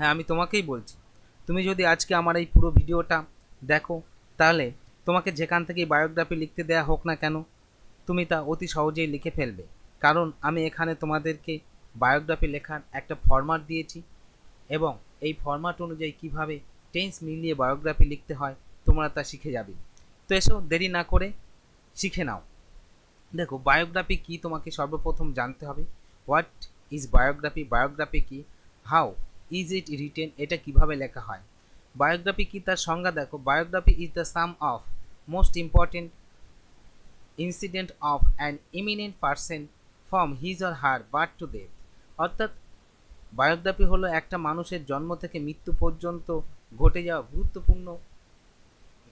হ্যাঁ, আমি তোমাকেই বলছি। তুমি যদি আজকে আমার এই পুরো ভিডিওটা দেখো, তাহলে তোমাকে যেখান থেকেই বায়োগ্রাফি লিখতে দেয়া হোক না কেন, তুমি তা অতি সহজেই লিখে ফেলবে। কারণ আমি এখানে তোমাদেরকে বায়োগ্রাফি লেখার একটা ফরম্যাট দিয়েছি, এবং এই ফরম্যাট অনুযায়ী কিভাবে টেন্স মিলিয়ে বায়োগ্রাফি লিখতে হয় তোমরা তা শিখে যাবে। তো এসো দেরি না করে শিখে নাও। দেখো, বায়োগ্রাফি কি তোমাকে সর্বপ্রথম জানতে হবে। হোয়াট ইজ বায়োগ্রাফি, বায়োগ্রাফি কি, হাউ ইজ ইট রিটেন, এটা কিভাবে লেখা হয়। বায়োগ্রাফি কি তার সংজ্ঞা দেখো, biography is the some of most important incident of an eminent person from his or her birth to death. অর্থাৎ বায়োগ্রাফি হলো একটা মানুষের জন্ম থেকে মৃত্যু পর্যন্ত ঘটে যাওয়া গুরুত্বপূর্ণ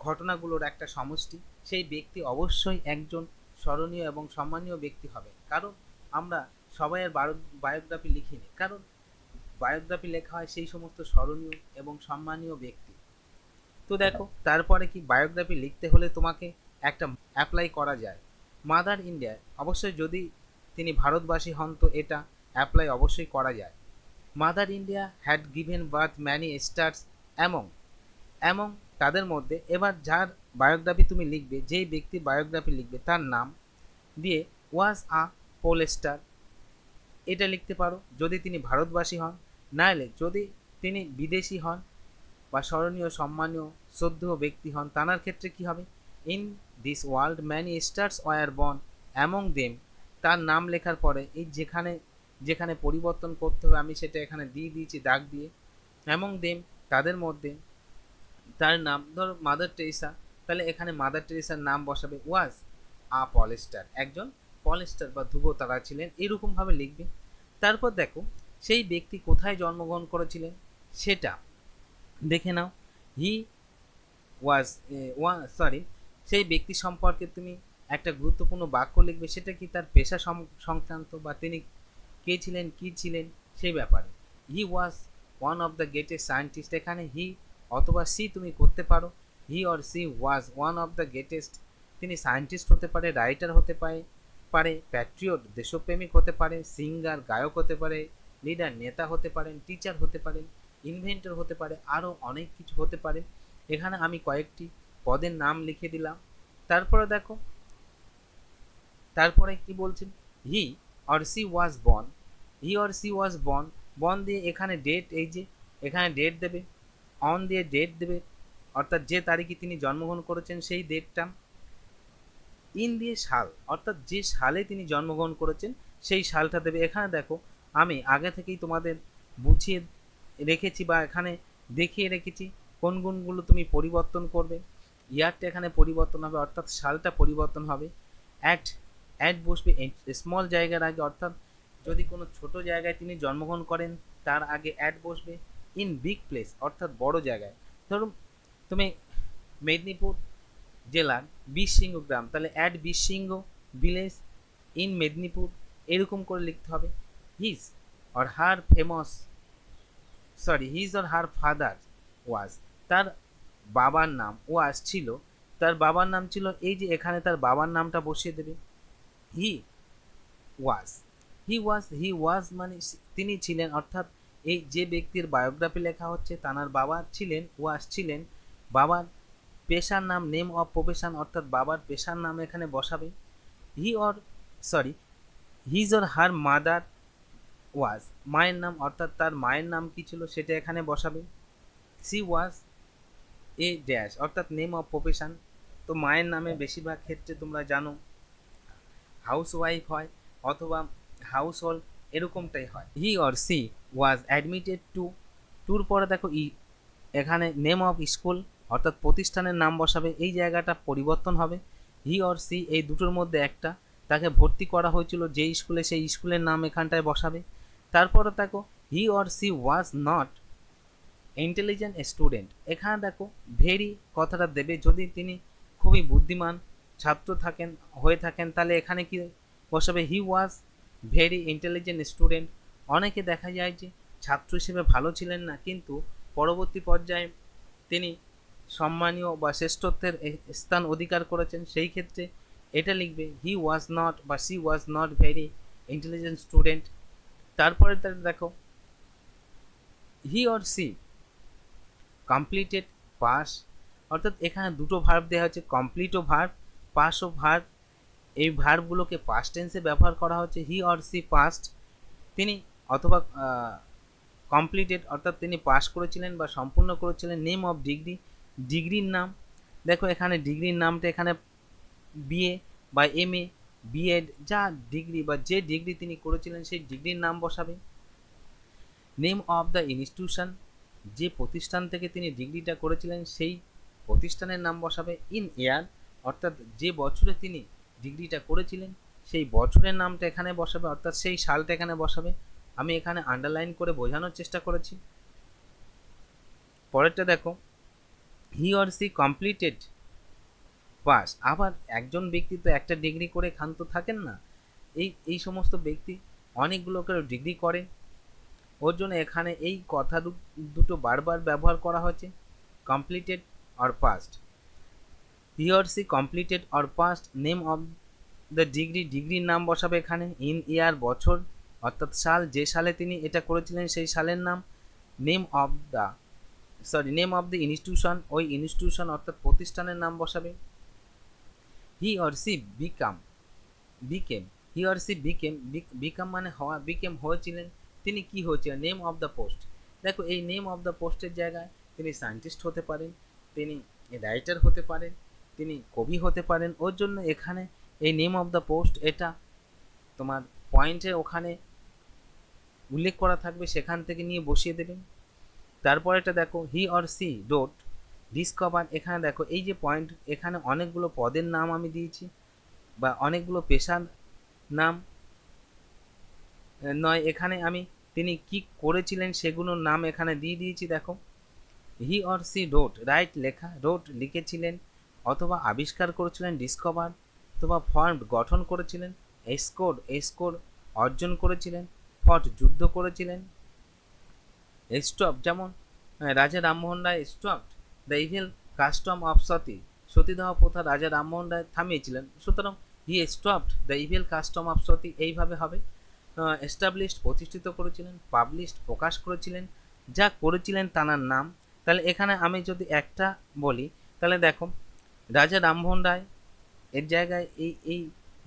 ঘটনাগুলোর একটা সমষ্টি। সেই ব্যক্তি অবশ্যই একজন স্মরণীয় এবং সম্মানীয় ব্যক্তি হবে। কারণ আমরা সবাই আর বায়োগ্রাফি লিখিনি, কারণ বায়োগ্রাফি লেখা হয় সেই সমস্ত স্মরণীয় এবং সম্মানীয় ব্যক্তি। তো দেখো, তারপরে কি, বায়োগ্রাফি লিখতে হলে তোমাকে একটা অ্যাপ্লাই করা যায়। মাদার ইন্ডিয়ায় অবশ্যই যদি তিনি ভারতবাসী হন তো এটা অ্যাপ্লাই অবশ্যই করা যায়। Mother India had given birth many stars among এবং তাদের মধ্যে, এবার যার বায়োগ্রাফি তুমি লিখবে, যেই ব্যক্তির বায়োগ্রাফি লিখবে তার নাম দিয়ে ওয়াজ আ পোল স্টার এটা লিখতে পারো যদি তিনি ভারতবাসী হন। নাহলে যদি তিনি বিদেশি হন বা স্মরণীয় সম্মানীয় শ্রদ্ধেয় ব্যক্তি হন, তানার ক্ষেত্রে কি হবে, in this world many stars were born among them. তার নাম লেখার পরে এই যেখানে যেখানে পরিবর্তন করতে হবে আমি সেটা এখানে দিয়ে দিয়েছি দাগ দিয়ে। অ্যামং দেম তাদের মধ্যে, তার নাম ধরো মাদার টেরেসা, তাহলে এখানে মাদার টেরেসার নাম বসাবে ওয়াজ আ পলেস্টার, একজন পলেস্টার বা ধ্রুব তারা ছিলেন, এরকমভাবে লিখবে। তারপর দেখো, সেই ব্যক্তি কোথায় জন্মগ্রহণ করেছিলেন সেটা দেখে নাও। হি ওয়াজ সরি, সেই ব্যক্তি সম্পর্কে তুমি একটা গুরুত্বপূর্ণ বাক্য লিখবে, সেটা কি তার পেশা সংক্রান্ত বা তিনি কে ছিলেন কি ছিলেন সেই ব্যাপারে। He was one of the greatest scientist, এখানে হি অথবা সি তুমি করতে পারো। He or she was one of the greatest, তিনি সায়েন্টিস্ট হতে পারে, রাইটার হতে পারে প্যাট্রিয়ট দেশপ্রেমিক হতে পারে, সিঙ্গার গায়ক হতে পারে, লিডার নেতা হতে পারেন, টিচার হতে পারেন, ইনভেন্টর হতে পারে, আরও অনেক কিছু হতে পারে। এখানে আমি কয়েকটি পদের নাম লিখে দিলাম। তারপরে দেখো, তারপরে কি বলছেন, হি or she was born, he or she was born, born দিয়ে এখানে ডেট, এই যে এখানে ডেট দেবে, অন দিয়ে ডেট দেবে, অর্থাৎ যে তারিখে তিনি জন্মগ্রহণ করেছেন সেই ডেটটা, ইন দিয়ে সাল, অর্থাৎ যে সালে তিনি জন্মগ্রহণ করেছেন সেই সালটা দেবে। এখানে দেখো, আমি আগে থেকেই তোমাদের বুঝিয়ে রেখেছি বা এখানে দেখিয়ে রেখেছি কোন গুণগুলো তুমি পরিবর্তন করবে। ইয়ারটা এখানে পরিবর্তন হবে, অর্থাৎ সালটা পরিবর্তন হবে। অ্যাট অ্যাট বসবে স্মল জায়গার আগে, অর্থাৎ যদি কোনো ছোট জায়গায় তিনি জন্মগ্রহণ করেন তার আগে অ্যাট বসবে। ইন বিগ প্লেস, অর্থাৎ বড় জায়গায়, ধরুন তুমি মেদিনীপুর জেলার বীরসিংহ গ্রাম, তাহলে at Birsingha village in Medinipur, এরকম করে লিখতে হবে। His or her famous, sorry, his or her father was, তার বাবার নাম ওয়াজ ছিল, তার বাবার নাম ছিল, এই যে এখানে তার বাবার নামটা বসিয়ে দেবে। হি ওয়াজ, হি ওয়াজ মানে তিনি ছিলেন, অর্থাৎ এই যে ব্যক্তির বায়োগ্রাফি লেখা হচ্ছে তার বাবা ছিলেন, ওয়াজ ছিলেন। বাবার পেশার নাম, নেম অফ প্রফেশন, অর্থাৎ বাবার পেশার নাম এখানে বসাবে। He or sorry, his or her mother was, মায়ের নাম, অর্থাৎ তার মায়ের নাম কি ছিল সেটা এখানে বসাবে। সি ওয়াজ এ ড্যাশ, অর্থাৎ নেম অফ প্রফেশন। তো মায়ের নামে বেশিরভাগ ক্ষেত্রে তোমরা জানো হাউস ওয়াইফ হয় অথবা হাউস হোল্ড, এরকমটাই হয়। He or she was admitted to, টুর পরে দেখো ই, এখানে নেম অফ স্কুল, অর্থাৎ প্রতিষ্ঠানের নাম বসাবে, এই জায়গাটা পরিবর্তন হবে। হি অর সি এই দুটোর মধ্যে একটা, তাকে ভর্তি করা হয়েছিল যে স্কুলে সেই স্কুলের নাম এখানটায় বসাবে। তারপরে দেখো, he or she was not intelligent student, এখানে দেখো ভেরি কথাটা দেবে, যদি তিনি খুবই বুদ্ধিমান ছাত্র হয়ে থাকেন তাহলে এখানে কি বসাবে, হি ওয়াজ ভেরি ইন্টেলিজেন্ট স্টুডেন্ট। অনেকে দেখা যায় যে ছাত্র হিসেবে ভালো ছিলেন না, কিন্তু পরবর্তী পর্যায়ে তিনি সম্মানীয় বা শ্রেষ্ঠত্বের স্থান অধিকার করেছেন, সেই ক্ষেত্রে এটা লিখবে হি ওয়াজ নট বা she was not very intelligent student. তারপরে দেখো, he or she completed pass, অর্থাৎ এখানে দুটো ভার্ব দেওয়া হচ্ছে, কমপ্লিটও ভার্ব, পাসও ভার্ব। এই ভার্বগুলোকে পাস্ট টেন্সে ব্যবহার করা হচ্ছে। হি অর সি পাস্ট, তিনি অথবা কমপ্লিটেড অর্থাৎ তিনি পাস করেছিলেন বা সম্পূর্ণ করেছিলেন। নেম অফ ডিগ্রি, ডিগ্রির নাম, দেখো এখানে ডিগ্রির নামটা এখানে বিএ বা এমএ, বিএড, যা ডিগ্রি বা যে ডিগ্রি তিনি করেছিলেন সেই ডিগ্রির নাম বসাবে। নেম অফ দ্য ইনস্টিটিউশন, যে প্রতিষ্ঠান থেকে তিনি ডিগ্রিটা করেছিলেন সেই প্রতিষ্ঠানের নাম বসাবে। ইন ইয়ার, অর্থাৎ যে বছরে তিনি ডিগ্রিটা করেছিলেন সেই বছরের নামটা এখানে বসাবে, অর্থাৎ সেই সালটা এখানে বসাবে। আমি এখানে আন্ডারলাইন করে বোঝানোর চেষ্টা করেছি। পরেরটা দেখো, he or she completed pass. আবার একজন ব্যক্তি তো একটা ডিগ্রি করে ক্ষান্ত থাকেন না, এই সমস্ত ব্যক্তি অনেকগুলো করে ডিগ্রি করে, ওর জন্য এখানে এই কথা দুটো বারবার ব্যবহার করা হয়েছে, completed or past. He or she completed or past, name of the degree, ডিগ্রির নাম বসাবে এখানে। ইন ইয়ার, বছর অর্থাৎ সাল, যে সালে তিনি এটা করেছিলেন সেই সালের নাম। Name of the name of the institution, ওই ইনস্টিটিউশন অর্থাৎ প্রতিষ্ঠানের নাম বসাবে। He or she became, he or she became মানে হওয়া, বিকেম হয়েছিলেন, তিনি কি হয়েছিলেন। নেম অফ দ্য পোস্ট, দেখো এই নেম অফ দ্য পোস্টের জায়গায় তিনি সায়েন্টিস্ট হতে পারেন, তিনি রাইটার হতে পারেন, তিনি কবি হতে পারেন, ওর জন্য এখানে এই নেম অফ দ্য পোস্ট এটা তোমার পয়েন্টে ওখানে উল্লেখ করা থাকবে, সেখান থেকে নিয়ে বসিয়ে দেবেন। তারপর এটা দেখো, he or she dot discover, এখানে দেখো এই যে পয়েন্ট, এখানে অনেকগুলো পদের নাম আমি দিয়েছি বা অনেকগুলো পেশার নাম নয়, এখানে আমি তিনি কি করেছিলেন সেগুলোর নাম এখানে দিয়ে দিয়েছি। দেখো হি অর সি রোট, রাইট লেখা, রোট লিখেছিলেন অথবা আবিষ্কার করেছিলেন, ডিসকভার, অথবা ফর্মড গঠন করেছিলেন, স্কোর অর্জন করেছিলেন, ফট যুদ্ধ করেছিলেন, স্টপ যেমন Raja Rammohan Roy stopped the evil custom of Satidaha প্রথা রাজা রামমোহন রায় থামিয়েছিলেন, সুতরাং he stopped the evil custom of Sati, এইভাবে হবে। এস্টাবলিশড প্রতিষ্ঠিত করেছিলেন, পাবলিশড প্রকাশ করেছিলেন, যা করেছিলেন তাঁর নাম। তাহলে এখানে আমি যদি একটা বলি তাহলে দেখো রাজা রামমোহন রায় এর জায়গায় এই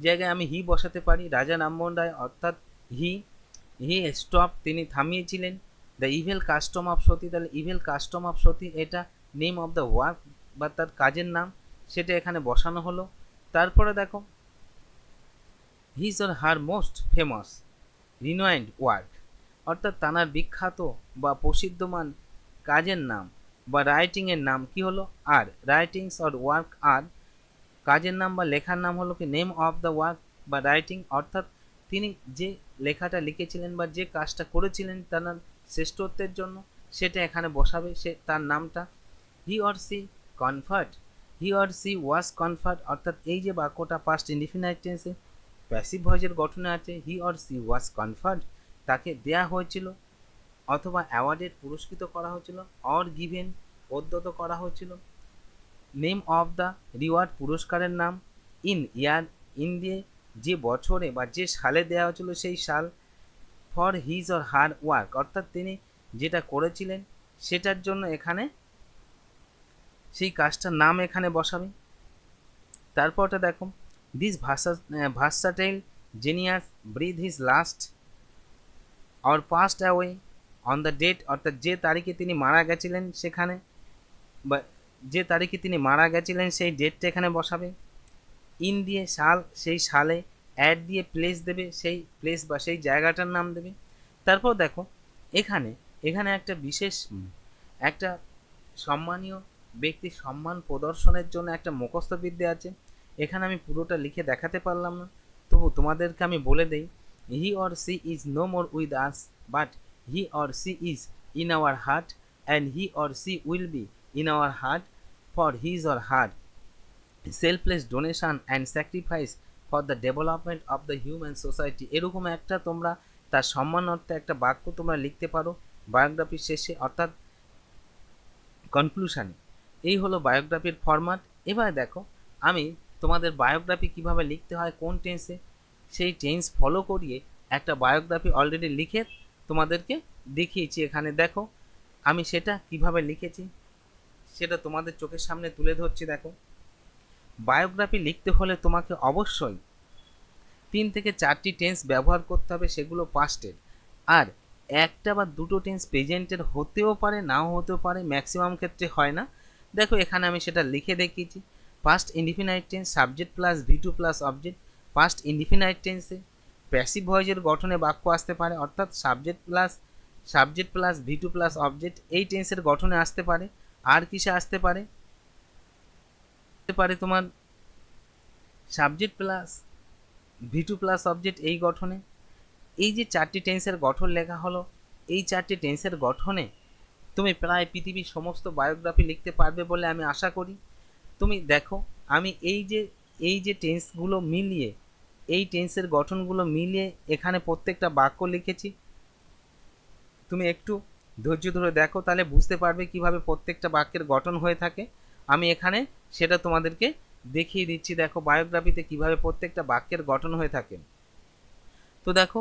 জায়গায় আমি হি বসাতে পারি, রাজা রামমোহন রায় অর্থাৎ হি হি স্টপ তিনি থামিয়েছিলেন দ্য ইভেল কাস্টম অফ সতী, তাহলে ইভেল কাস্টম অফ সতী এটা নেম অফ দ্য ওয়ার্ক বা তার কাজের নাম, সেটা এখানে বসানো হলো। তারপরে দেখো his or her most famous renowned work, অর্থাৎ তাঁর বিখ্যাত বা প্রসিদ্ধমান কাজের নাম বা রাইটিংয়ের নাম কি হলো, আর রাইটিংস অর ওয়ার্ক আর, কাজের নাম বা লেখার নাম হলো কি নেম অফ দ্য ওয়ার্ক বা রাইটিং, অর্থাৎ তিনি যে লেখাটা লিখেছিলেন বা যে কাজটা করেছিলেন তার শ্রেষ্ঠত্বের জন্য সেটা এখানে বসাবে, সে তার নামটা। He or she conferred, he or she was conferred, অর্থাৎ এই যে বাক্যটা পাস্ট ইনডিফিনাইট টেন্সে প্যাসিভ ভয়েসের গঠনে আছে, হি অর সি ওয়াজ কনফার্ট, তাকে দেয়া হয়েছিল অথবা অ্যাওয়ার্ডেড পুরস্কৃত করা হয়েছিল, অর গিভেন প্রদত্ত করা হয়েছিল। নেম অফ দ্য রিওয়ার্ড, পুরস্কারের নাম। ইন ইয়ার, ইন দিয়ে যে বছরে বা যে সালে দেওয়া হয়েছিল সেই সাল। For his or her work, অর্থাৎ তিনি যেটা করেছিলেন সেটার জন্য এখানে সেই কাজটার নাম এখানে বসাবে। তারপরটা দেখো, this versatile genius breathed his last or passed away on the date, অর্থাৎ যে তারিখে তিনি মারা গেছিলেন সেখানে বা যে তারিখে তিনি মারা গেছিলেন সেই ডেটটা এখানে বসাবে। ইন দিয়ে সাল, সেই সালে, অ্যাড দিয়ে প্লেস দেবে, সেই প্লেস বা সেই জায়গাটার নাম দেবে। তারপর দেখো এখানে এখানে একটা বিশেষ একটা সম্মানীয় ব্যক্তির সম্মান প্রদর্শনের জন্য একটা মুখস্থ বিদ্যা আছে, এখানে আমি পুরোটা লিখে দেখাতে পারলাম না, তবু তোমাদেরকে আমি বলে দেই। He or she is no more with us but he or she is in our heart and he or she will be in our heart for his or her selfless donation and sacrifice for the development of the human society, এরকম একটা তোমরা তার সম্মানার্থে একটা বাক্য তোমরা লিখতে পারো বায়োগ্রাফির শেষে অর্থাৎ কনক্লুশনে। এই হলো বায়োগ্রাফির ফরম্যাট। এবার দেখো আমি তোমাদের বায়োগ্রাফি কিভাবে লিখতে হয় কোন টেন্সে সেই টেন্স ফলো করিয়ে একটা বায়োগ্রাফি অলরেডি লিখে তোমাদেরকে দেখিয়েছি। এখানে দেখো আমি সেটা কিভাবে লিখেছি সেটা তোমাদের চোখের সামনে তুলে ধরছি। দেখো, বায়োগ্রাফি লিখতে হলে তোমাকে অবশ্যই 3 থেকে 4টি টেন্স ব্যবহার করতে হবে, সেগুলো পাস্টের। আর একটা বা দুটো টেন্স প্রেজেন্টের হতেও পারে, নাও হতেও পারে, ম্যাক্সিমাম ক্ষেত্রে হয় না। দেখো এখানে আমি সেটা লিখে দেখিয়েছি। Past indefinite tense subject plus V2 plus object. Past indefinite টেন্সে প্যাসিভ ভয়েসের গঠনে বাক্য আসতে পারে, অর্থাৎ subject plus V2 plus object এই টেন্সের গঠনে আসতে পারে। আর কিসে আসতে পারে, তোমার subject plus V2 plus object এই গঠনে। এই যে 4টি টেন্সের গঠন লেখা হলো, এই 4টি টেন্সের গঠনে তুমি প্রায় পৃথিবীর সমস্ত বায়োগ্রাফি লিখতে পারবে বলে আমি আশা করি। তুমি দেখো, আমি এই যে টেন্সগুলো মিলিয়ে, এই টেন্সের গঠনগুলো মিলিয়ে এখানে প্রত্যেকটা বাক্য লিখেছি। তুমি একটু ধৈর্য ধরে দেখো, তাহলে বুঝতে পারবে কিভাবে প্রত্যেকটা বাক্যের গঠন হয়ে থাকে। আমি এখানে সেটা তোমাদেরকে দেখিয়ে দিচ্ছি। দেখো বায়োগ্রাফিতে কিভাবে প্রত্যেকটা বাক্যের গঠন হয়ে থাকে। তো দেখো,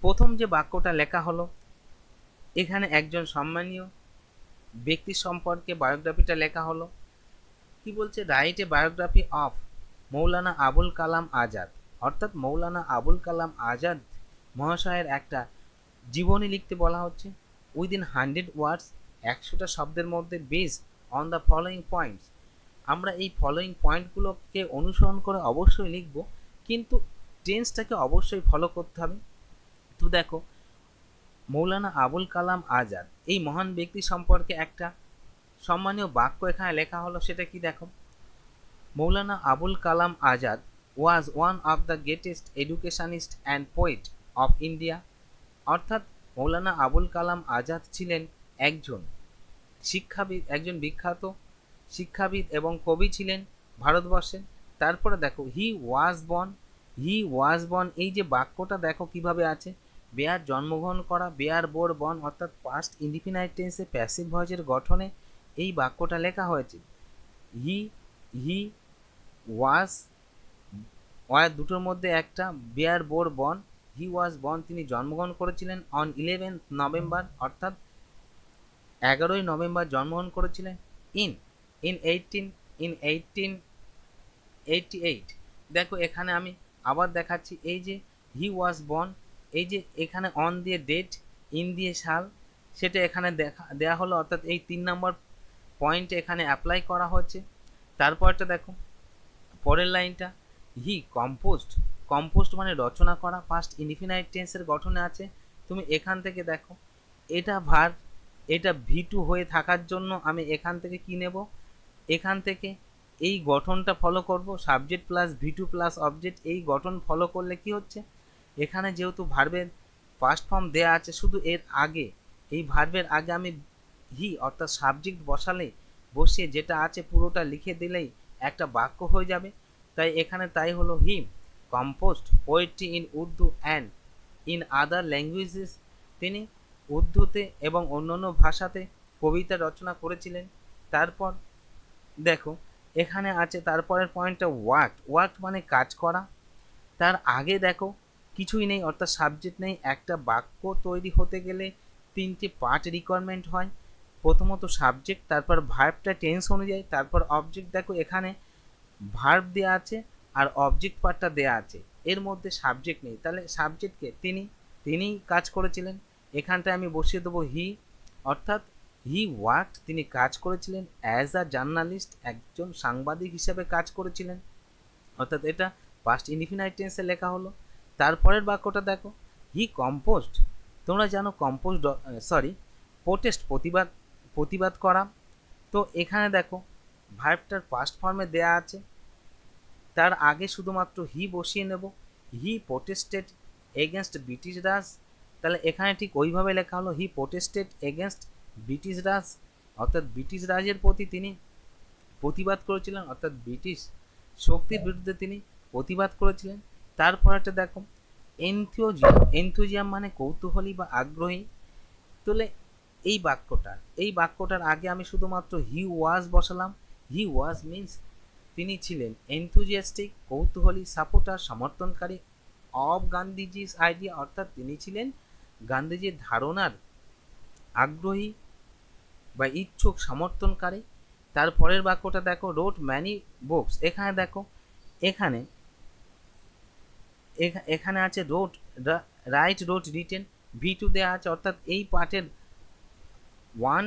প্রথম যে বাক্যটা লেখা হলো, এখানে একজন সম্মানীয় ব্যক্তি সম্পর্কে বায়োগ্রাফিটা লেখা হলো। কি বলছে, রাইট এ বায়োগ্রাফি অফ মৌলানা আবুল কালাম আজাদ, অর্থাৎ মৌলানা আবুল কালাম আজাদ মহাশয়ের একটা জীবনী লিখতে বলা হচ্ছে। উইদিন 100 ওয়ার্ডস, 100টা শব্দের মধ্যে, base on the following points. আমরা এই ফলোয়িং পয়েন্টগুলোকে অনুসরণ করে অবশ্যই লিখব, কিন্তু টেন্সটাকে অবশ্যই ফলো করতে হবে। তো দেখো, মৌলানা আবুল কালাম আজাদ এই মহান ব্যক্তি সম্পর্কে একটা সম্মানীয় বাক্য এখানে লেখা হলো। সেটা কি দেখো, Maulana Abul Kalam Azad was one of the greatest educationist and poet of India, অর্থাৎ মৌলানা আবুল কালাম আজাদ ছিলেন একজন শিক্ষাবিদ, একজন বিখ্যাত শিক্ষাবিদ এবং কবি ছিলেন ভারতবর্ষের। তারপরে দেখো, হি ওয়াজ বর্ন, এই যে বাক্যটা দেখো কিভাবে আছে, বেয়ার জন্মগ্রহণ করা, বেয়ার বোর বর্ন, অর্থাৎ পাস্ট ইনডিফিনাইট টেন্সে প্যাসিভ ভয়েসের গঠনে এই বাক্যটা লেখা হয়েছে। হি হি ওয়াজ, দুটোর মধ্যে একটা, bear bore born, he was born, তিনি জন্মগ্রহণ করেছিলেন অন 11 নভেম্বর, অর্থাৎ 11ই নভেম্বর জন্মগ্রহণ করেছিলেন। In in 1888। দেখো এখানে আমি আবার দেখাচ্ছি, এই যে হি ওয়াজ বর্ন, এই যে এখানে অন দিয়ে ডেট, ইন দিয়ে সাল, সেটা এখানে দেয়া হলো, অর্থাৎ এই 3 নম্বর পয়েন্টে এখানে অ্যাপ্লাই করা হচ্ছে। তারপরটা দেখো, পরের লাইনটা, হি কম্পোস্ট মানে রচনা করা, পাস্ট ইনডিফিনাইট টেন্সের গঠনে আছে। তুমি এখান থেকে দেখো, এটা ভার্ব, এটা V2 হয়ে থাকার জন্য আমি এখান থেকে কি নেব, এখান থেকে এই গঠনটা ফলো করব, subject plus V2 plus object. এই গঠন ফলো করলে কি হচ্ছে, এখানে যেহেতু ভার্বের ফার্স্ট ফর্ম দেয়া আছে, শুধু এর আগে, এই ভার্বের আগে আমি হি অর্থাৎ সাবজেক্ট বসিয়ে যেটা আছে পুরোটা লিখে দিলেই একটা বাক্য হয়ে যাবে। তাই এখানে তাই হলো, he composed poetry in Urdu and in other languages, তিনি উর্দুতে এবং অন্যান্য ভাষাতে কবিতা রচনা করেছিলেন। তারপর দেখো এখানে আছে তারপরের পয়েন্টটা, ওয়ার্ক মানে কাজ করা। তার আগে দেখো কিছুই নেই, অর্থাৎ সাবজেক্ট নেই। একটা বাক্য তৈরি হতে গেলে 3টে পার্ট রিকোয়ারমেন্ট হয়, প্রথমত সাবজেক্ট, তারপর ভার্বটা টেন্স অনুযায়ী, তারপর অবজেক্ট। দেখো এখানে ভার্ব দেয়া আছে আর অবজেক্ট পার্টটা দেয়া আছে, এর মধ্যে সাবজেক্ট নেই, তাহলে সাবজেক্টকে তিনি কাজ করেছিলেন। এখানটায় আমি বসিয়ে দেবো হি, অর্থাৎ হি ওয়ার্কড, তিনি কাজ করেছিলেন অ্যাজ আ জার্নালিস্ট, একজন সাংবাদিক হিসেবে কাজ করেছিলেন, অর্থাৎ এটা পাস্ট ইনডিফিনাইট টেন্সে লেখা হলো। তারপরের বাক্যটা দেখো, হি কম্পোস্ট, তোমরা জানো কম্পোস্ট প্রোটেস্ট প্রতিবাদ করা। তো এখানে দেখো ভার্বটার পাস্ট ফর্মে দেয়া আছে, তার আগে শুধুমাত্র হি বসিয়ে নেব, হি প্রোটেস্টেড এগেনস্ট ব্রিটিশ রাজ। তাহলে এখানে ঠিক ওইভাবে লেখা হলো, হি প্রোটেস্টেড এগেনস্ট ব্রিটিশ রাজ, অর্থাৎ ব্রিটিশ রাজের প্রতি তিনি প্রতিবাদ করেছিলেন, অর্থাৎ ব্রিটিশ শক্তির বিরুদ্ধে তিনি প্রতিবাদ করেছিলেন। তারপর একটা দেখো, এনথুজিয়াম মানে কৌতূহলী বা আগ্রহী। তাহলে এই বাক্যটার আগে আমি শুধুমাত্র হি ওয়াজ বসালাম। হি ওয়াজ মিন্স তিনি ছিলেন এনথুজিয়াস্টিক, কৌতূহলী, সাপোর্টার, সমর্থনকারী অব গান্ধীজিস আইডিয়া, অর্থাৎ তিনি ছিলেন গান্ধীজির ধারণার আগ্রহী বা ইচ্ছুক সমর্থনকারী। তারপরের বাক্যটা দেখো, রোড ম্যানি বুকস। এখানে দেখো, এখানে এখানে আছে road, right road written, V2 দেওয়া আছে, অর্থাৎ এই পার্টের ওয়ান,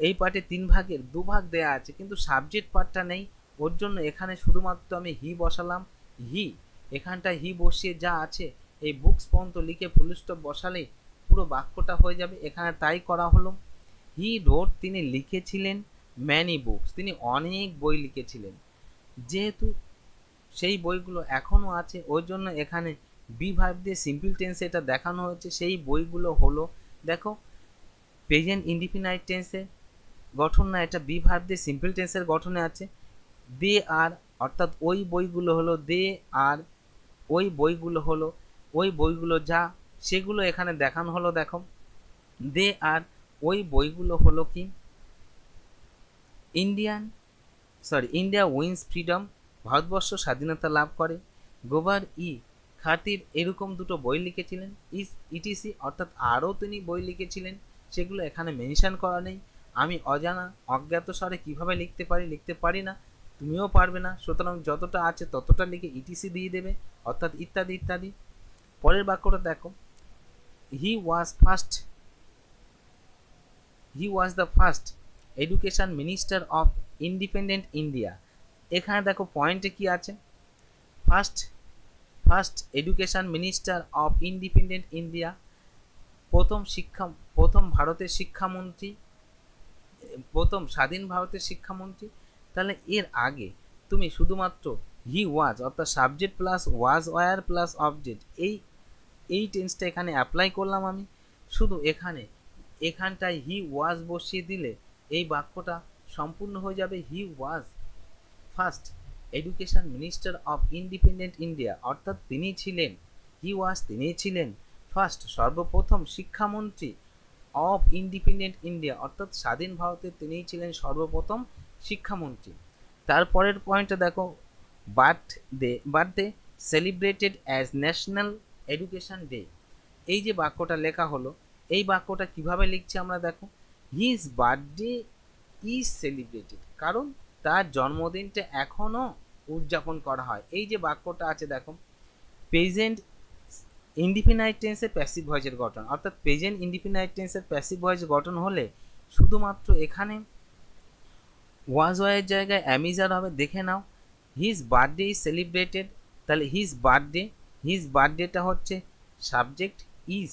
এই পার্টে 3 ভাগের 2 ভাগ দেওয়া আছে, কিন্তু সাবজেক্ট পার্টটা নেই। ওর জন্য এখানে শুধুমাত্র আমি হি বসালাম। হি, এখানটায় হি বসিয়ে যা আছে এই বুকস পর্যন্ত লিখে ফুল স্টপ বসালে পুরো বাক্যটা হয়ে যাবে। এখানে তাই করা হলো। হি রোড, তিনি লিখেছিলেন, ম্যানি বুকস, তিনি অনেক বই লিখেছিলেন। যেহেতু সেই বইগুলো এখনও আছে, ওই জন্য এখানে বি ভার্ব দিয়ে সিম্পল টেন্সে এটা দেখানো হয়েছে। সেই বইগুলো হলো, দেখো প্রেজেন্ট ইনডিফিনাইট টেন্সের গঠন না, এটা বি ভার্ব দিয়ে সিম্পল টেন্সের গঠনে আছে। দে আর, অর্থাৎ ওই বইগুলো হলো, দে আর, ওই বইগুলো হলো, ওই বইগুলো যা, সেগুলো এখানে দেখানো হলো। দেখো দে আর, ওই বইগুলো হলো কি, ইন্ডিয়া উইন্স ফ্রিডম, ভারতবর্ষ স্বাধীনতা লাভ করে। গোবার ই খাতির, এরকম দুটো বই লিখেছিলেন। ইটিসি, অর্থাৎ আরও তিনি বই লিখেছিলেন, সেগুলো এখানে মেনশন করা নেই। আমি অজানা অজ্ঞাত স্বরে কীভাবে লিখতে পারি না, তুমিও পারবে না, সুতরাং যতটা আছে ততটা লিখে ইটিসি দিয়ে দেবে, অর্থাৎ ইত্যাদি ইত্যাদি। পরের বাক্যটা দেখো, he was the first education minister of independent India. এখানে দেখো পয়েন্টে কি আছে, first education minister of independent India, প্রথম ভারতের শিক্ষামন্ত্রী, প্রথম স্বাধীন ভারতের শিক্ষামন্ত্রী। তাহলে এর আগে তুমি শুধুমাত্র হি ওয়াজ, অর্থাৎ subject plus was were plus object, এই টেন্সটা এখানে অ্যাপ্লাই করলাম আমি। শুধু এখানটায় হি ওয়াজ বসিয়ে দিলে এই বাক্যটা সম্পূর্ণ হয়ে যাবে। He was first education minister of independent India, অর্থাৎ তিনি ছিলেন ফার্স্ট, সর্বপ্রথম শিক্ষামন্ত্রী, অফ ইন্ডিপেন্ডেন্ট ইন্ডিয়া, অর্থাৎ স্বাধীন ভারতের তিনিই ছিলেন সর্বপ্রথম শিক্ষামন্ত্রী। তারপরের পয়েন্টে দেখো, birthday celebrated as national education day. এই যে বাক্যটা লেখা হলো, এই বাক্যটা কিভাবে লিখছি আমরা দেখো, হিজ বার্থডে ইজ সেলিব্রেটেড, কারণ তার জন্মদিনটা এখনও উদযাপন করা হয়। এই যে বাক্যটা আছে দেখো, প্রেজেন্ট ইনডিফিনাইট টেন্সের প্যাসিভ ভয়েসের গঠন, অর্থাৎ প্রেজেন্ট ইনডিফিনাইট টেন্সের প্যাসিভ ভয়েস গঠন হলে শুধুমাত্র এখানে ওয়াজ ওয়াইয়ের জায়গায় অ্যামিজার হবে। দেখে নাও, হিজ বার্থডে ইজ সেলিব্রেটেড, তাহলে হিজ বার্থডেটা হচ্ছে সাবজেক্ট, ইজ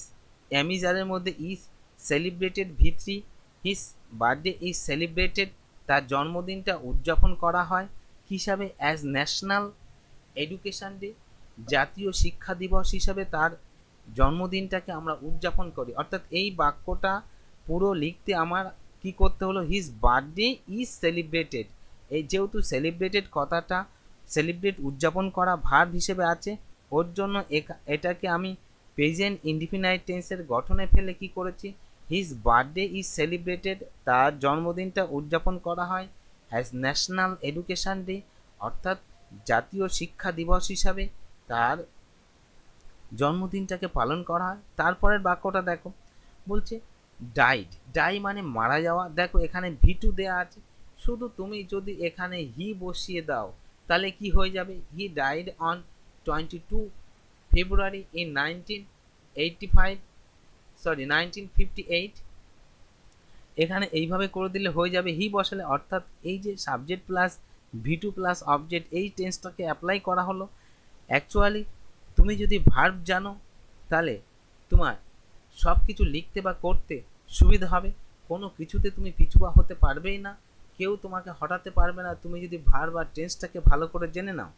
অ্যামিজারের মধ্যে is, celebrated V3, his birthday is celebrated, তার জন্মদিনটা উদযাপন করা হয় হিসাবে অ্যাজ ন্যাশনাল এডুকেশন ডে, জাতীয় শিক্ষা দিবস হিসাবে তার জন্মদিনটাকে আমরা উদযাপন করি। অর্থাৎ এই বাক্যটা পুরো লিখতে আমার কি করতে হলো, হিজ বার্থডে ইজ সেলিব্রেটেড, এই যেহেতু সেলিব্রেটেড কথাটা সেলিব্রেট উদযাপন করা ভার্ব হিসেবে আছে, ওর জন্য এটাকে আমি প্রেজেন্ট ইনডিফিনাইট টেন্সের গঠনে ফেলে কি করেছি, হিজ বার্থডে ইজ সেলিব্রেটেড, তার জন্মদিনটা উদযাপন করা হয় অ্যাজ ন্যাশনাল এডুকেশন ডে, অর্থাৎ জাতীয় শিক্ষা দিবস হিসাবে তার জন্মদিনটাকে পালন করা হয়। তারপরের বাক্যটা দেখো, বলছে ডাই মানে মারা যাওয়া। দেখো এখানে V2 দেয়া আছে, শুধু তুমি যদি এখানে হি বসিয়ে দাও তাহলে কি হয়ে যাবে, he died on 22 February in 1958। এখানে এইভাবে করে দিলে হয়ে যাবে হি বসালে, অর্থাৎ এই যে subject plus V2 plus object, এই টেন্সটাকে অ্যাপ্লাই করা হলো। অ্যাকচুয়ালি তুমি যদি ভার্ব জানো তাহলে তোমার সব কিছু লিখতে বা করতে সুবিধা হবে, কোনো কিছুতে তুমি পিছুপা হতে পারবেই না, কেউ তোমাকে হটাতে পারবে না, তুমি যদি ভার্ব বা টেন্সটাকে ভালো করে জেনে নাও।